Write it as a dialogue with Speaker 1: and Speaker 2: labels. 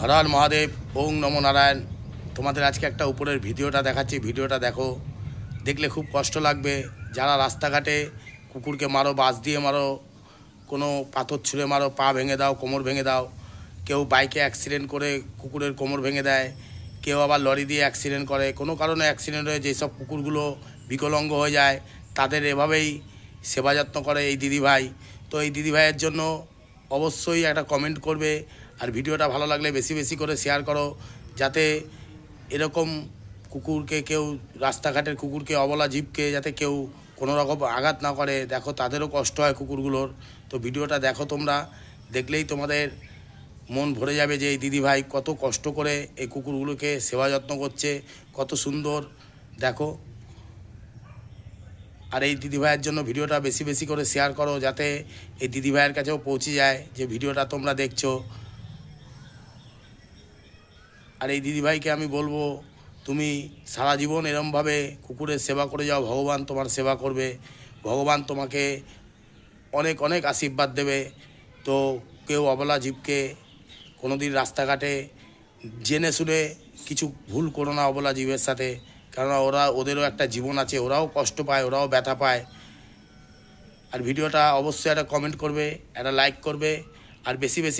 Speaker 1: হর হর মহাদেব, ওং নমো নারায়ণ। তোমাদের আজকে একটা উপরের ভিডিওটা দেখাচ্ছি, ভিডিওটা দেখো, দেখলে খুব কষ্ট লাগবে। যারা রাস্তাঘাটে কুকুরকে মারো, বাঁশ দিয়ে মারো, কোনো পাথর ছুঁড়ে মারো, পা ভেঙে দাও, কোমর ভেঙে দাও, কেউ বাইকে অ্যাক্সিডেন্ট করে কুকুরের কোমর ভেঙে দেয়, কেউ আবার লরি দিয়ে অ্যাক্সিডেন্ট করে, কোনো কারণে অ্যাক্সিডেন্ট হয়ে যেসব কুকুরগুলো বিকলাঙ্গ হয়ে যায় তাদের এভাবেই সেবা যত্ন করে এই দিদিভাই। তো এই দিদিভাইয়ের জন্য অবশ্যই একটা কমেন্ট করবে, আর ভিডিওটা ভালো লাগলে বেশি বেশি করে শেয়ার করো, যাতে এরকম কুকুরকে কেউ, রাস্তাঘাটের কুকুরকে, অবলা জীবকে যাতে কেউ কোনো রকম আঘাত না করে। দেখো তাদেরও কষ্ট হয় কুকুরগুলোর। তো ভিডিওটা দেখো, তোমরা দেখলেই তোমাদের মন ভরে যাবে যে এই দিদিভাই কত কষ্ট করে এই কুকুরগুলোকে সেবা যত্ন করছে, কত সুন্দর দেখো। আর এই দিদিভাইয়ের জন্য ভিডিওটা বেশি বেশি করে শেয়ার করো, যাতে এই দিদিভাইয়ের কাছেও পৌঁছে যায় যে ভিডিওটা তোমরা দেখছো। আর এই দিদিভাইকে আমি বলবো, তুমি সারা জীবন এরমভাবে কুকুরের সেবা করে যাও, ভগবান তোমার সেবা করবে, ভগবান তোমাকে অনেক অনেক আশীর্বাদ দেবে। তো কেউ অবলা জীবকে কোনো দিন রাস্তাঘাটে জেনে শুনে কিছু ভুল করো না অবলা জীবের সাথে, কেননা ওদেরও একটা জীবন আছে, ওরাও কষ্ট পায়, ওরাও ব্যথা পায়। আর ভিডিওটা অবশ্যই একটা কমেন্ট করবে, একটা লাইক করবে, আর বেশি বেশি